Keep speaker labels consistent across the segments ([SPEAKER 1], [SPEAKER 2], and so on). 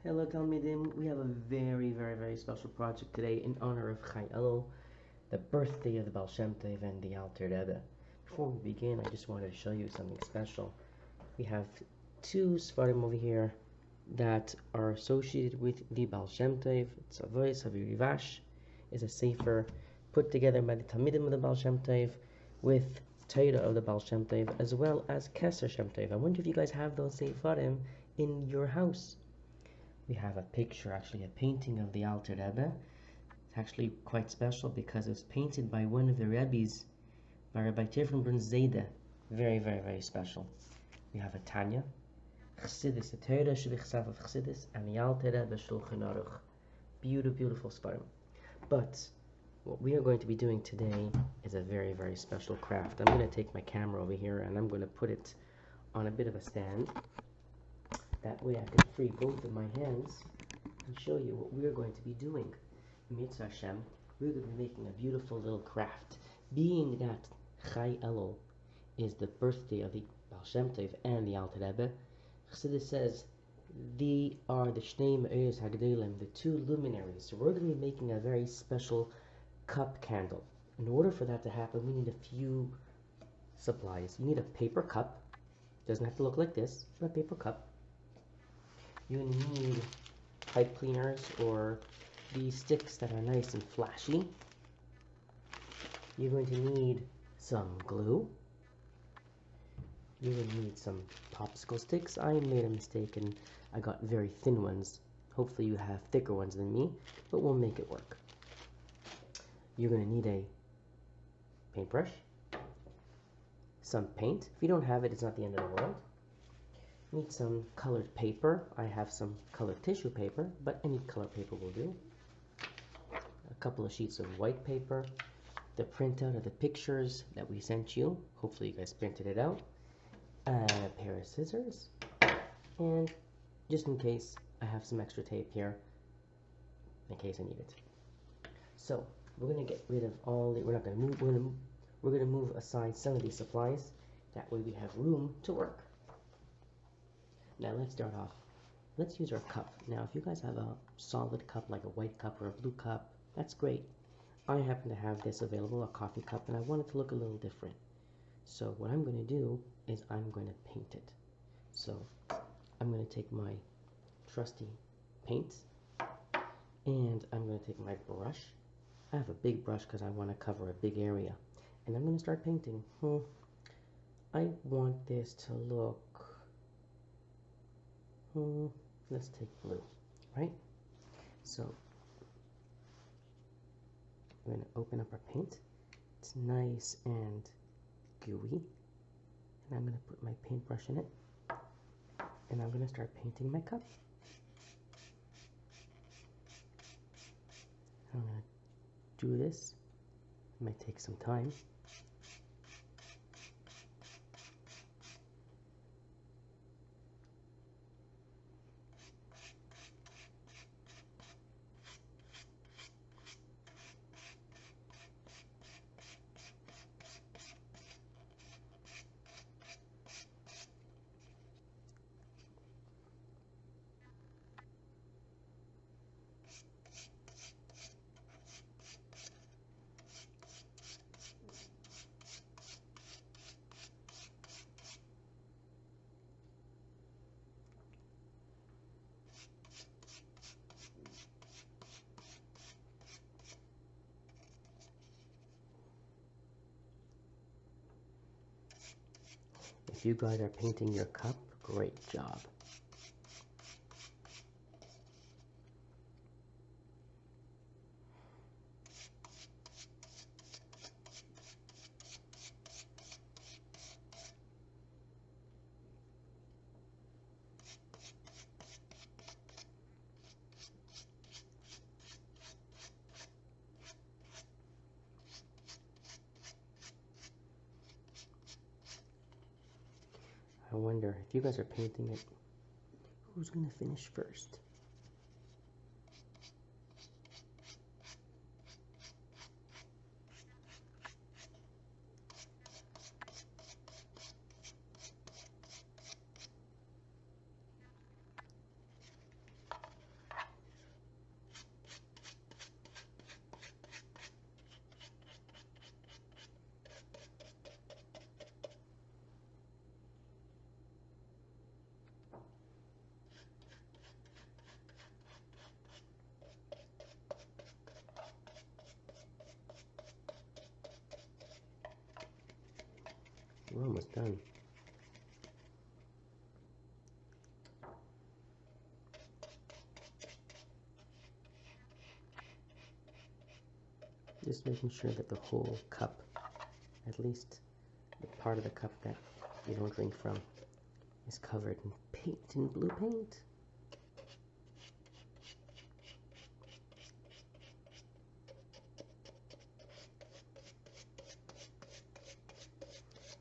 [SPEAKER 1] Hello Talmidim, we have a very special project today in honor of Chai Elul, the birthday of the Baal Shem Tov and the Alter Rebbe. Before we begin, I just wanted to show you something special. We have two Sfarim over here that are associated with the Baal Shem Tov. It's Avois Havirivash, is a sefer put together by the Talmidim of the Baal Shem Tov with Torah of the Baal Shem Tov, as well as Keser Shem Tov. I wonder if you guys have those sefarim in your house. We have a picture, actually a painting of the Alter Rebbe. It's actually quite special because it was painted by one of the Rebbes, by Rabbi Tifrin ben Zayda. Very special. We have a Tanya, Chassidus, a Torah Shvichsav of Chassidus, and the Alter Rebbe Shulchan Aruch. Beautiful sparm. But what we are going to be doing today is a very special craft. I'm going to take my camera over here and I'm going to put it on a bit of a stand. That way I can free both of my hands and show you what we're going to be doing. Mitzvah Hashem, we're going to be making a beautiful little craft. Being that Chai Elul is the birthday of the Baal Shem Tov and the Alter Rebbe, Chassidus says they are the Shnei Me'ez Hagdolim, the two luminaries. So we're going to be making a very special cup candle. In order for that to happen, we need a few supplies. You need a paper cup. Doesn't have to look like this, but a paper cup. You need pipe cleaners or these sticks that are nice and flashy. You're going to need some glue. You're going to need some popsicle sticks. I made a mistake and I got very thin ones. Hopefully you have thicker ones than me, but we'll make it work. You're going to need a paintbrush, some paint. If you don't have it, it's not the end of the world. Need some colored paper. I have some colored tissue paper, but any color paper will do. A couple of sheets of white paper, the printout of the pictures that we sent you. Hopefully you guys printed it out. A pair of scissors, and just in case, I have some extra tape here in case I need it. So we're gonna get rid of all the. We're not gonna move. We're gonna move aside some of these supplies. That way we have room to work. Now let's start off. Let's use our cup. Now if you guys have a solid cup like a white cup or a blue cup, that's great. I happen to have this available, a coffee cup, and I want it to look a little different. So what I'm going to do is I'm going to paint it. So I'm going to take my trusty paint and I'm going to take my brush. I have a big brush because I want to cover a big area. And I'm going to start painting. I want this to look... let's take blue, right? So I'm going to open up our paint. It's nice and gooey. And I'm going to put my paintbrush in it. And I'm going to start painting my cup. I'm going to do this. It might take some time. If you guys are painting your cup, great job. I wonder if you guys are painting it, who's going to finish first? we're almost done. Just making sure that the whole cup, at least the part of the cup that you don't drink from, is covered in paint, in blue paint.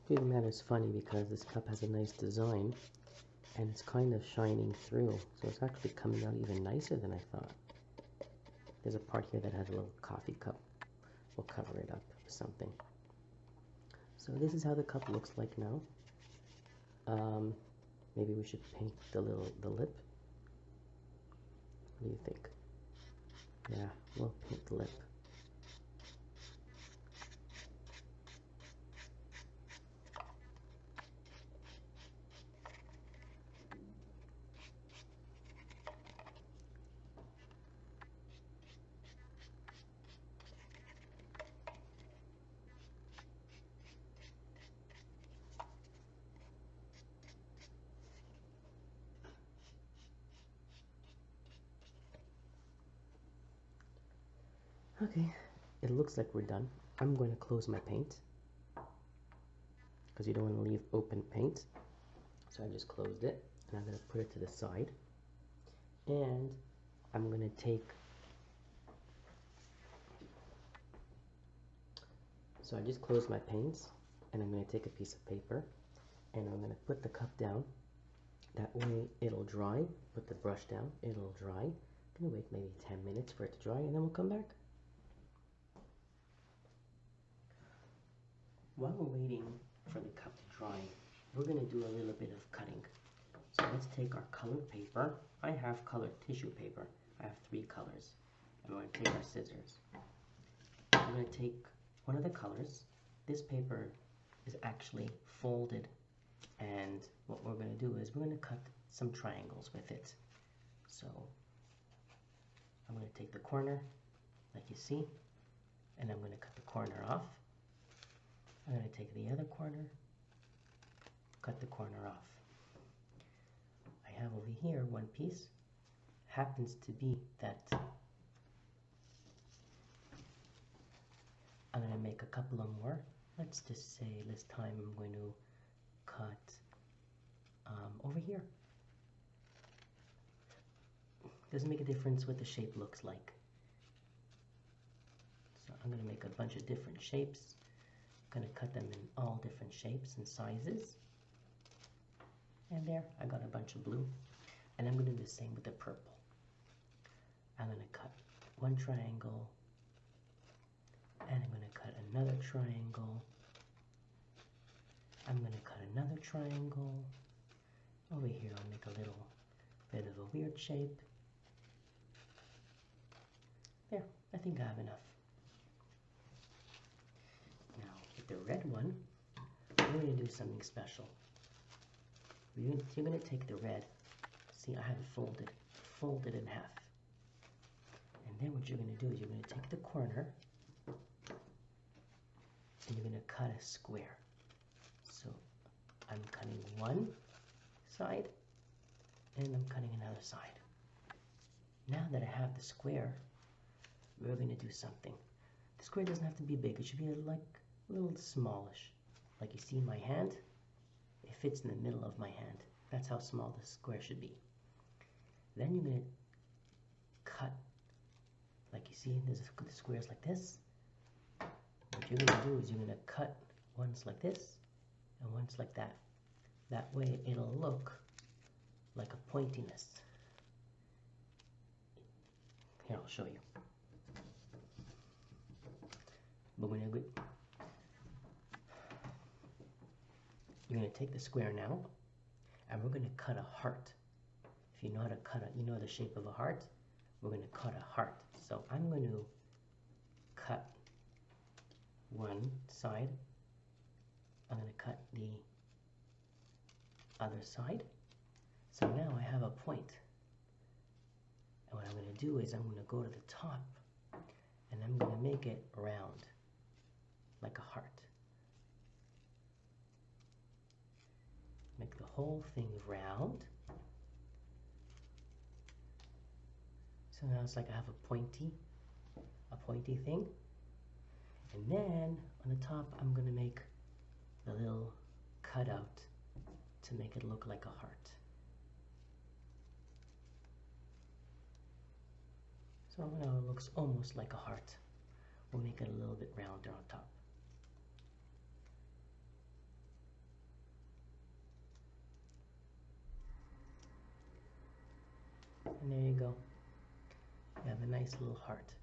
[SPEAKER 1] Doing that is funny because this cup has a nice design and it's kind of shining through, so it's actually coming out even nicer than I thought. There's a part here that has a little coffee cup. We'll cover it up with something. So this is how the cup looks like now. Maybe we should paint the lip. What do you think? Yeah, we'll paint the lip. Okay, it looks like we're done. I'm going to close my paint because you don't want to leave open paint. So I just closed it and I'm going to put it to the side. And I'm going to take, so I just closed my paints and I'm going to take a piece of paper and I'm going to put the cup down. That way it'll dry. Put the brush down, it'll dry. I'm going to wait maybe 10 minutes for it to dry and then we'll come back. While we're waiting for the cup to dry, we're going to do a little bit of cutting. So let's take our colored paper. I have colored tissue paper. I have 3 colors. I'm going to take our scissors. I'm going to take one of the colors. This paper is actually folded, and what we're going to do is we're going to cut some triangles with it. So I'm going to take the corner, like you see, and I'm going to cut the corner off. I'm going to take the other corner, cut the corner off. I have over here one piece, happens to be that I'm going to make a couple of more. Let's just say this time I'm going to cut over here. Doesn't make a difference what the shape looks like. So I'm going to make a bunch of different shapes. I'm going to cut them in all different shapes and sizes. And there, I got a bunch of blue. And I'm going to do the same with the purple. I'm going to cut one triangle. And I'm going to cut another triangle. I'm going to cut another triangle. Over here, I'll make a little bit of a weird shape. There, I think I have enough. Now, with the red one, we're going to do something special. You're going to take the red. See, I have it folded in half. And then what you're going to do is you're going to take the corner and you're going to cut a square. So I'm cutting one side and I'm cutting another side. Now that I have the square, we're going to do something. The square doesn't have to be big. It should be like a little smallish. Like you see my hand, it fits in the middle of my hand. That's how small the square should be. Then you're going to cut, like you see, there's the squares like this. What you're going to do is you're going to cut ones like this and ones like that. That way it'll look like a pointiness. Here, I'll show you. But when you're going to take the square now, and we're going to cut a heart. If you know how to cut it, you know the shape of a heart. We're going to cut a heart. So I'm going to cut one side. I'm going to cut the other side. So now I have a point. And what I'm going to do is I'm going to go to the top and I'm going to make it round, like a heart. whole thing round. So now it's like I have a pointy thing. And then on the top, I'm going to make the little cutout to make it look like a heart. So now it looks almost like a heart. We'll make it a little bit rounder on top. And there you go. You have a nice little heart.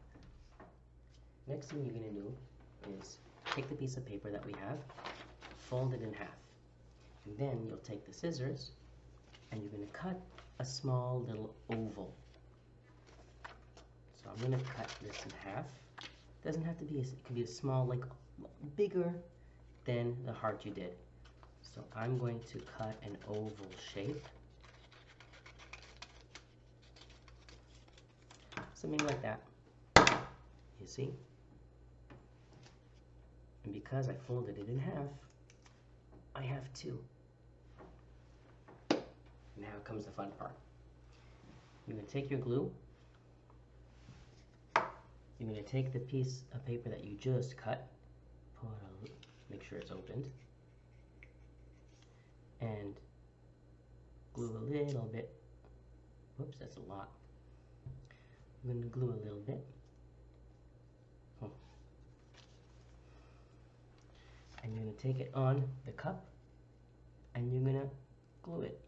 [SPEAKER 1] Next thing you're going to do is take the piece of paper that we have, fold it in half. And then you'll take the scissors and you're going to cut a small little oval. So I'm going to cut this in half. It doesn't have to be, it can be a small, like bigger than the heart you did. So I'm going to cut an oval shape. Something like that. You see? And because I folded it in half, I have two. Now comes the fun part. You're going to take your glue. You're going to take the piece of paper that you just cut, make sure it's opened, and glue a little bit. Whoops, that's a lot. I'm going to glue a little bit. And you're going to take it on the cup, and you're going to glue it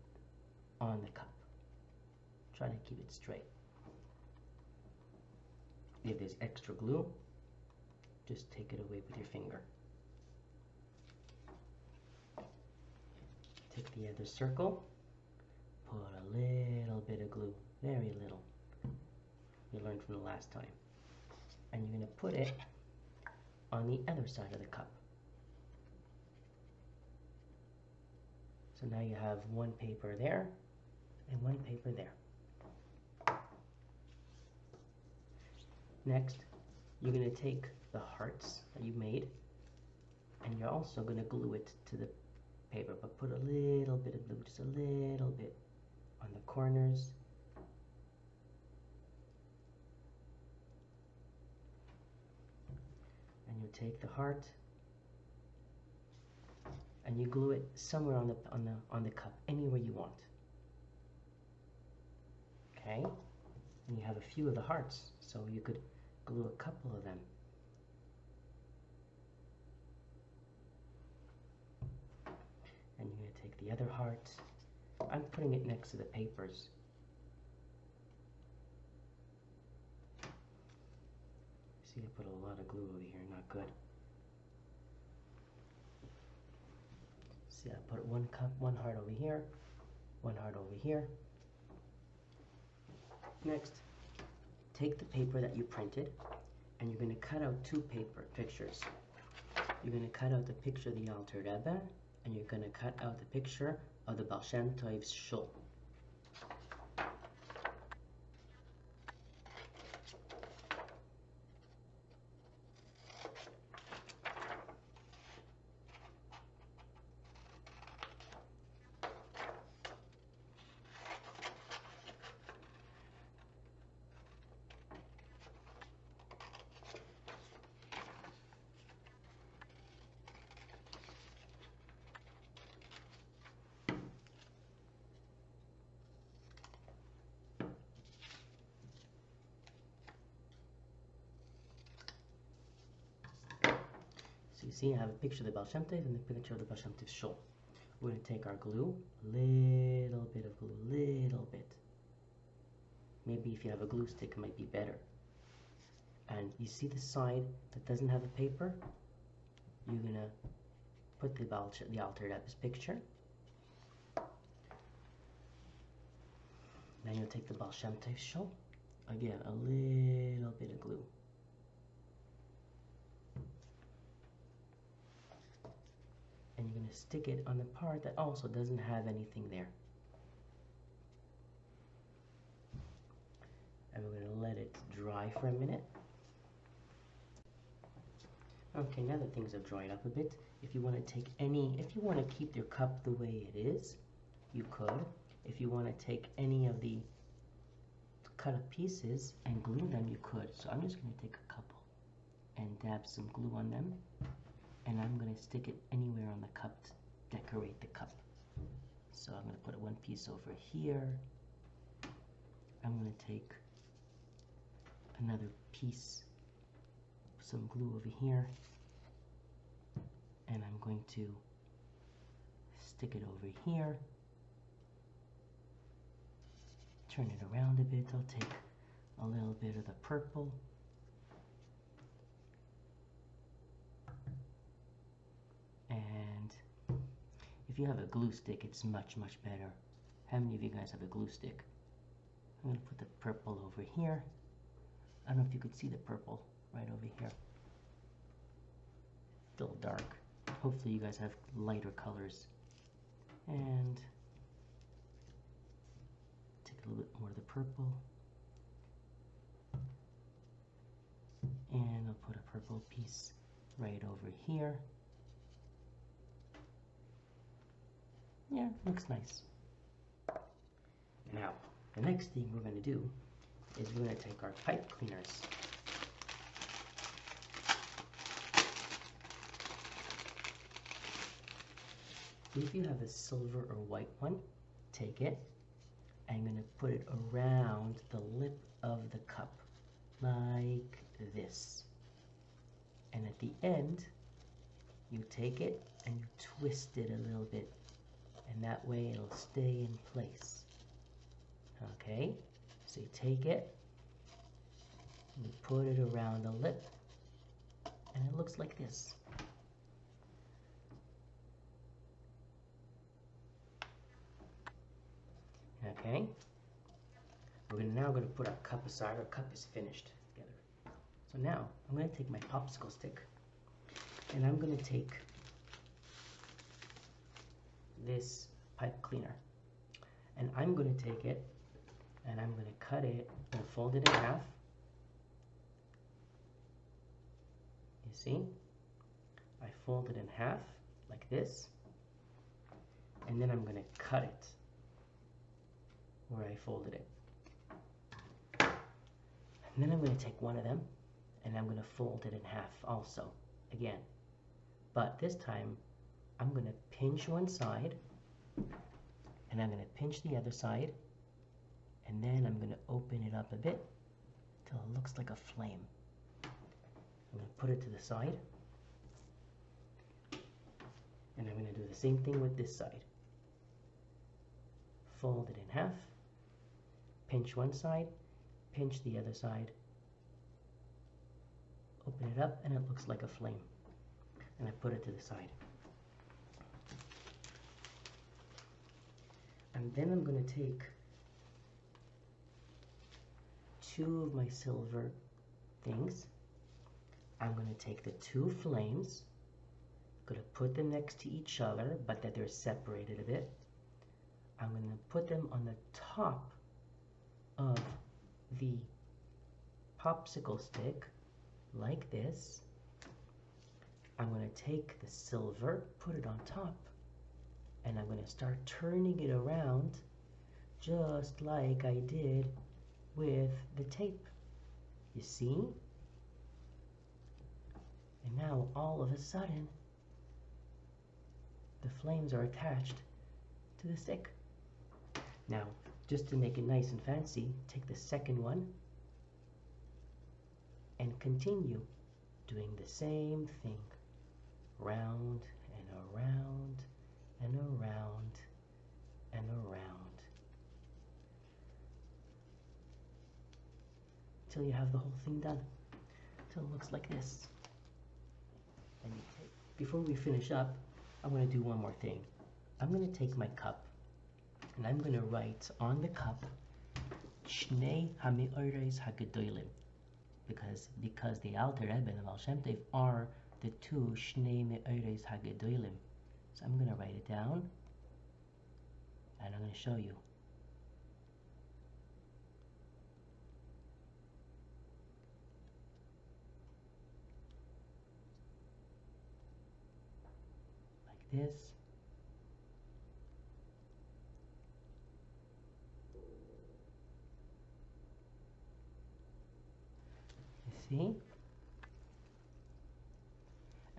[SPEAKER 1] on the cup. Try to keep it straight. If there's extra glue, just take it away with your finger. Take the other circle, put a little bit of glue, very little. You learned from the last time. And you're going to put it on the other side of the cup. So now you have one paper there and one paper there. Next, you're going to take the hearts that you made and you're also going to glue it to the paper, but put a little bit of glue, just a little bit on the corners. And you take the heart and you glue it somewhere on the cup, anywhere you want. Okay? And you have a few of the hearts, so you could glue a couple of them. And you're going to take the other heart. I'm putting it next to the papers. See, I put a lot of glue over here, not good. See, I put one heart over here, one heart over here. Next, take the paper that you printed and you're going to cut out two pictures. You're going to cut out the picture of the Alter Rebbe and you're going to cut out the picture of the Baal Shem Tov's shul. So you see I have a picture of the Baal Shem Tov and the picture of the Baal Shem Tov's shul. We're going to take our glue, little bit of glue, little bit. Maybe if you have a glue stick it might be better. And you see the side that doesn't have a paper? You're going to put the Alter Rebbe's picture. Then you'll take the Baal Shem Tov's shul. Again, a little bit of glue. And you're going to stick it on the part that also doesn't have anything there. And we're going to let it dry for a minute. Okay, now that things have dried up a bit, if you want to keep your cup the way it is, you could. If you want to take any of the cut up pieces and glue them, you could. So I'm just going to take a couple and dab some glue on them, and I'm going to stick it anywhere on the cup to decorate the cup. So I'm going to put one piece over here. I'm going to take another piece, some glue over here, and I'm going to stick it over here. Turn it around a bit. I'll take a little bit of the purple. And if you have a glue stick, it's much, much better. How many of you guys have a glue stick? I'm going to put the purple over here. I don't know if you could see the purple right over here. Still dark. Hopefully you guys have lighter colors. And take a little bit more of the purple. And I'll put a purple piece right over here. Yeah, looks nice. Now, the next thing we're going to do is we're going to take our pipe cleaners. If you have a silver or white one, take it. I'm going to put it around the lip of the cup, like this. And at the end, you take it and you twist it a little bit. And that way it'll stay in place. Okay, so you take it, and you put it around the lip, and it looks like this. Okay, we're now going to put our cup aside. Our cup is finished together. So now I'm going to take my popsicle stick, and I'm going to take this pipe cleaner, and I'm going to take it and I'm going to cut it and fold it in half. You see, I fold it in half like this, and then I'm going to cut it where I folded it. And then I'm going to take one of them and I'm going to fold it in half also again, but this time I'm going to pinch one side and I'm going to pinch the other side, and then I'm going to open it up a bit till it looks like a flame. I'm going to put it to the side, and I'm going to do the same thing with this side. Fold it in half, pinch one side, pinch the other side, open it up, and it looks like a flame. And I put it to the side. And then I'm going to take two of my silver things. I'm going to take the two flames, I'm going to put them next to each other, but that they're separated a bit. I'm going to put them on the top of the popsicle stick, like this. I'm going to take the silver, put it on top, and I'm going to start turning it around just like I did with the tape. You see? And now all of a sudden the flames are attached to the stick. Now, just to make it nice and fancy, take the second one and continue doing the same thing. Round and around and around and around, till you have the whole thing done, till it looks like this. And before we finish up, I'm going to do one more thing. I'm going to take my cup and I'm going to write on the cup Shnei HaMe'ores HaGedolim, because the Alter Rebbe and the Baal Shem Tov are the two Shnei Me'ores HaGedolim. So I'm going to write it down and I'm going to show you. Like this. See?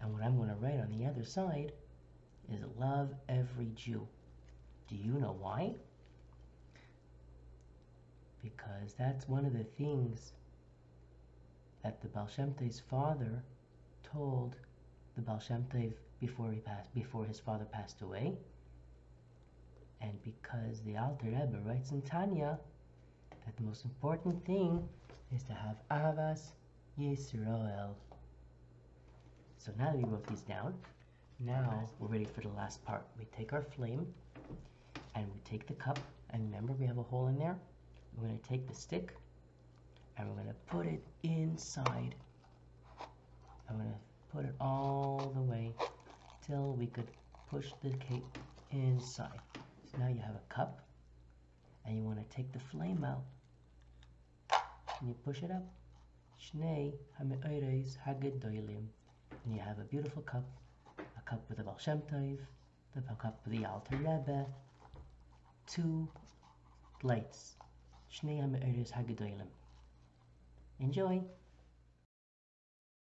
[SPEAKER 1] And what I'm going to write on the other side is love every Jew. Do you know why? Because that's one of the things that the Baal Shem Tov's father told the Baal Shem Tov before his father passed away. And because the Alter Rebbe writes in Tanya that the most important thing is to have Avas Yisrael. So now that we wrote these down, now we're ready for the last part. We take our flame and we take the cup, and remember we have a hole in there. We're going to take the stick and we're going to put it inside. I'm going to put it all the way till we could push the cake inside. So now you have a cup and you want to take the flame out and you push it up. Shnei hame'oreis hagedolim. And you have a beautiful cup, a cup with the Baal Shem Tov, a cup with the Alter Rebbe, 2 lights. Shnei hame'oreis hagedolim. Enjoy!